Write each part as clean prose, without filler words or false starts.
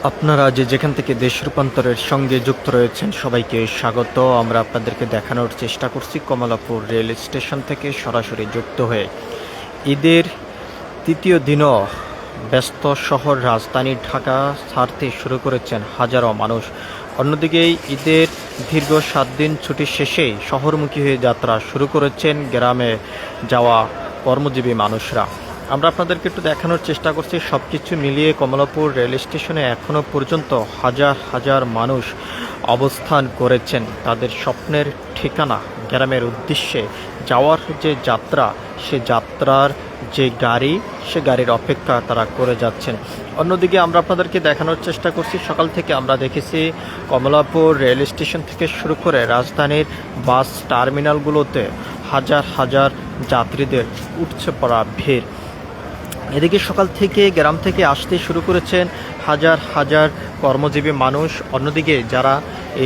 আপনারা যেখান থেকে দেশ রূপান্তরের সঙ্গে যুক্ত রয়েছেন সবাইকে স্বাগত। আমরা আপনাদেরকে দেখানোর চেষ্টা করছি কমলাপুর রেল স্টেশন থেকে সরাসরি যুক্ত হয়ে ঈদের তৃতীয় দিনও ব্যস্ত শহর রাজধানী ঢাকা ছাড়তে শুরু করেছেন হাজারো মানুষ। অন্যদিকে ঈদের দীর্ঘ 7 দিন ছুটি শেষেই শহরমুখী হয়ে যাত্রা শুরু করেছেন গ্রামে যাওয়া কর্মজীবী মানুষরা। আমরা আপনাদেরকে একটু দেখানোর চেষ্টা করছি সব কিছু মিলিয়ে কমলাপুর রেল স্টেশনে এখনও পর্যন্ত হাজার হাজার মানুষ অবস্থান করেছেন তাদের স্বপ্নের ঠিকানা গ্রামের উদ্দেশ্যে যাওয়ার যে যাত্রা, সে যাত্রার যে গাড়ি, সে গাড়ির অপেক্ষা তারা করে যাচ্ছেন। অন্যদিকে আমরা আপনাদেরকে দেখানোর চেষ্টা করছি সকাল থেকে আমরা দেখেছি কমলাপুর রেল স্টেশন থেকে শুরু করে রাজধানীর বাস টার্মিনালগুলোতে হাজার হাজার যাত্রীদের উঠছে পড়া ভিড়। এদিকে সকাল থেকে গ্রাম থেকে আসতে শুরু করেছেন হাজার হাজার কর্মজীবী মানুষ। অন্যদিকে যারা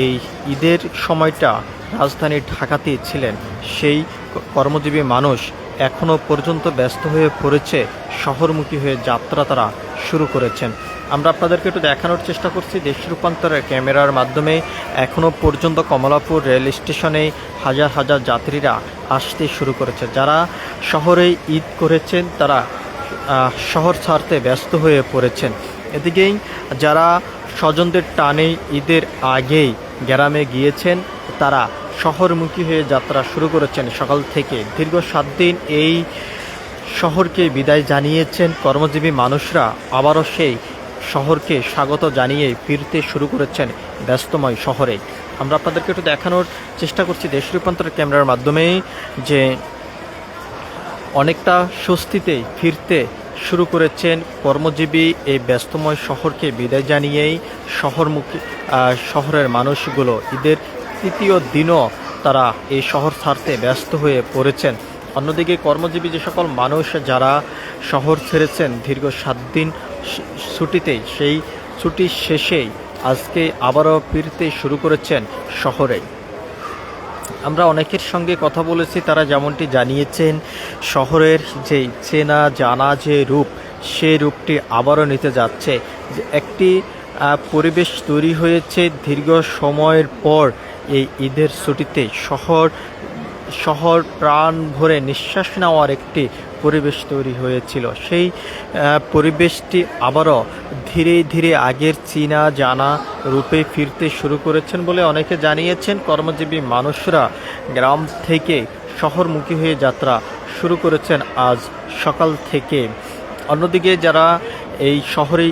এই ঈদের সময়টা রাজধানী ঢাকাতে ছিলেন, সেই কর্মজীবী মানুষ এখনও পর্যন্ত ব্যস্ত হয়ে পড়েছে, শহরমুখী হয়ে যাত্রা তারা শুরু করেছেন। আমরা আপনাদেরকে একটু দেখানোর চেষ্টা করছি দেশ রূপান্তরের ক্যামেরার মাধ্যমে এখনও পর্যন্ত কমলাপুর রেল স্টেশনে হাজার হাজার যাত্রীরা আসতে শুরু করেছে। যারা শহরে ঈদ করেছেন তারা শহর ছাড়তে ব্যস্ত হয়ে পড়েছেন। এদিকেই যারা স্বজনদের টানে ঈদের আগেই গ্রামে গিয়েছেন তারা শহরমুখী হয়ে যাত্রা শুরু করেছেন সকাল থেকে। দীর্ঘ 7 দিন এই শহরকে বিদায় জানিয়েছেন কর্মজীবী মানুষরা, আবারও সেই শহরকে স্বাগত জানিয়ে ফিরতে শুরু করেছেন ব্যস্তময় শহরে। আমরা আপনাদেরকে একটু দেখানোর চেষ্টা করছি দেশ রূপান্তরের ক্যামেরার মাধ্যমে যে অনেকটা স্বস্তিতেই ফিরতে শুরু করেছেন কর্মজীবী এই ব্যস্তময় শহরকে বিদায় জানিয়েই শহরের মানুষগুলো ঈদের তৃতীয় দিনও তারা এই শহর ছাড়তে ব্যস্ত হয়ে পড়েছেন। অন্যদিকে কর্মজীবী যে সকল মানুষ যারা শহর ছেড়েছেন দীর্ঘ 7 দিন ছুটিতেই, সেই ছুটি শেষেই আজকে আবারও ফিরতে শুরু করেছেন শহরে। আমরা অনেকের সঙ্গে কথা বলেছি, তারা যেমনটি জানিয়েছেন শহরের যে চেনা জানা যে রূপ, সেই রূপটি আবারও নিতে যাচ্ছে। যে একটি পরিবেশ তৈরি হয়েছে দীর্ঘ সময়ের পর এই ঈদের ছুটিতে শহর প্রাণ ভরে নিঃশ্বাস নেওয়ার একটি পরিবেশ তৈরি হয়েছিল। সেই পরিবেশটি আবারও ধীরে ধীরে আগের চীনা জানা রূপে ফিরতে শুরু করেছেন বলে অনেকে জানিয়েছেন। কর্মজীবী মানুষরা গ্রাম থেকে শহরমুখী হয়ে যাত্রা শুরু করেছেন আজ সকাল থেকে। অন্যদিকে যারা এই শহরে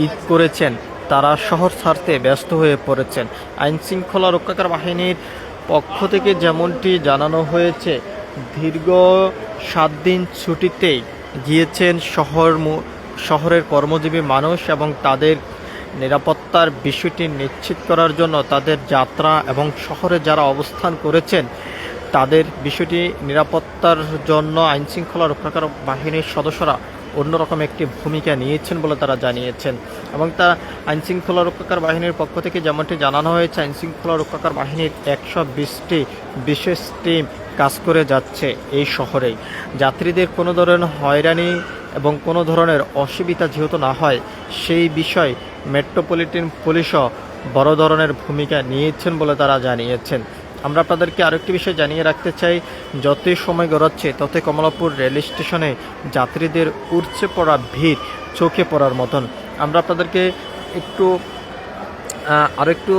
ঈদ করেছেন তারা শহর ছাড়তে ব্যস্ত হয়ে পড়েছেন। আইনশৃঙ্খলা রক্ষাকারী বাহিনীর পক্ষ থেকে যেমনটি জানানো হয়েছে, দীর্ঘ 7 দিন ছুটিতেই গিয়েছেন শহরের কর্মজীবী মানুষ এবং তাদের নিরাপত্তার বিষয়টি নিশ্চিত করার জন্য তাদের যাত্রা এবং শহরে যারা অবস্থান করেছেন তাদের বিষয়টি নিরাপত্তার জন্য আইনশৃঙ্খলা রক্ষাকারী বাহিনীর সদস্যরা অন্যরকম একটি ভূমিকা নিয়েছেন বলে তারা জানিয়েছেন। এবং তারা আইনশৃঙ্খলা রক্ষাকারী বাহিনীর পক্ষ থেকে যেমনটি জানানো হয়েছে, আইনশৃঙ্খলা রক্ষাকারী বাহিনীর 120টি বিশেষ টিম কাজ করে যাচ্ছে এই শহরেই। যাত্রীদের কোনো ধরনের হয়রানি এবং কোনো ধরনের অসুবিধা যেহেতু না হয়, সেই বিষয় মেট্রোপলিটন পুলিশও বড় ধরনের ভূমিকা নিয়েছেন বলে তারা জানিয়েছেন। আমরা আপনাদেরকে আরেকটি বিষয় জানিয়ে রাখতে চাই, যতই সময় গড়াচ্ছে ততই কমলাপুর রেল স্টেশনে যাত্রীদের উঠছে পড়া ভিড় চোখে পড়ার মতন। আমরা আপনাদেরকে আরেকটু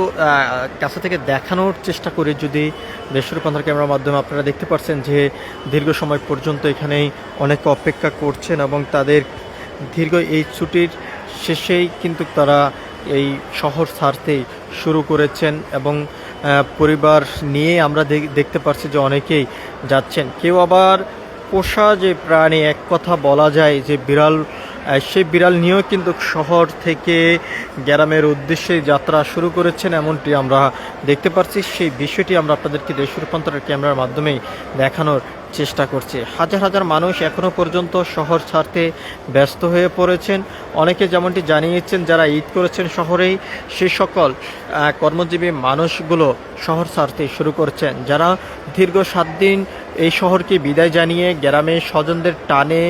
কাছে থেকে দেখানোর চেষ্টা করি। যদি দেশ রূপান্তর ক্যামেরার মাধ্যমে আপনারা দেখতে পাচ্ছেন যে দীর্ঘ সময় পর্যন্ত এখানেই অনেকে অপেক্ষা করছেন এবং তাদের দীর্ঘ এই ছুটির শেষেই কিন্তু তারা এই শহর ছাড়তেই শুরু করেছেন এবং পরিবার নিয়ে আমরা দেখতে পাচ্ছি যে অনেকেই যাচ্ছেন। কেউ আবার পোষা যে প্রাণী, এক কথা বলা যায় যে বিড়াল, সেই বিড়াল নিয়েও কিন্তু শহর থেকে গ্রামের উদ্দেশ্যে যাত্রা শুরু করেছেন, এমনটি আমরা দেখতে পাচ্ছি। সেই বিষয়টি আমরা আপনাদেরকে দেশ রূপান্তরের ক্যামেরার মাধ্যমেই দেখানোর চেষ্টা করছি। হাজার হাজার মানুষ এখনও পর্যন্ত শহর ছাড়তে ব্যস্ত হয়ে পড়েছেন। অনেকে যেমনটি জানিয়েছেন যারা ঈদ করেছেন শহরেই, সে সকল কর্মজীবী মানুষগুলো শহর ছাড়তে শুরু করছেন। যারা দীর্ঘ 7 দিন এই শহরকে বিদায় জানিয়ে গ্রামে স্বজনদের টানে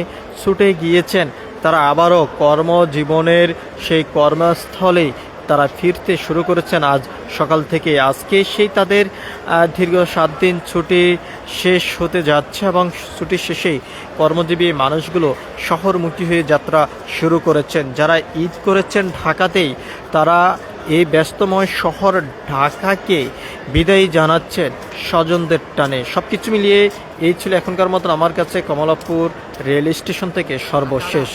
ছুটে গিয়েছেন তারা আবারও কর্মজীবনের সেই কর্মস্থলে তারা ফিরতে শুরু করেছেন আজ সকাল থেকে। আজকে সেই তাদের দীর্ঘ 7 দিন ছুটি শেষ হতে যাচ্ছে এবং ছুটি শেষেই কর্মজীবী মানুষগুলো শহরমুখী হয়ে যাত্রা শুরু করেছেন। যারা ঈদ করেছেন ঢাকাতেই, তারা এই ব্যস্তময় শহর ঢাকাকে বিদায় জানাচ্ছেন স্বজনদের টানে। সব কিছু মিলিয়ে এই ছিল এখনকার মতন আমার কাছে কমলাপুর রেল স্টেশন থেকে সর্বশেষ।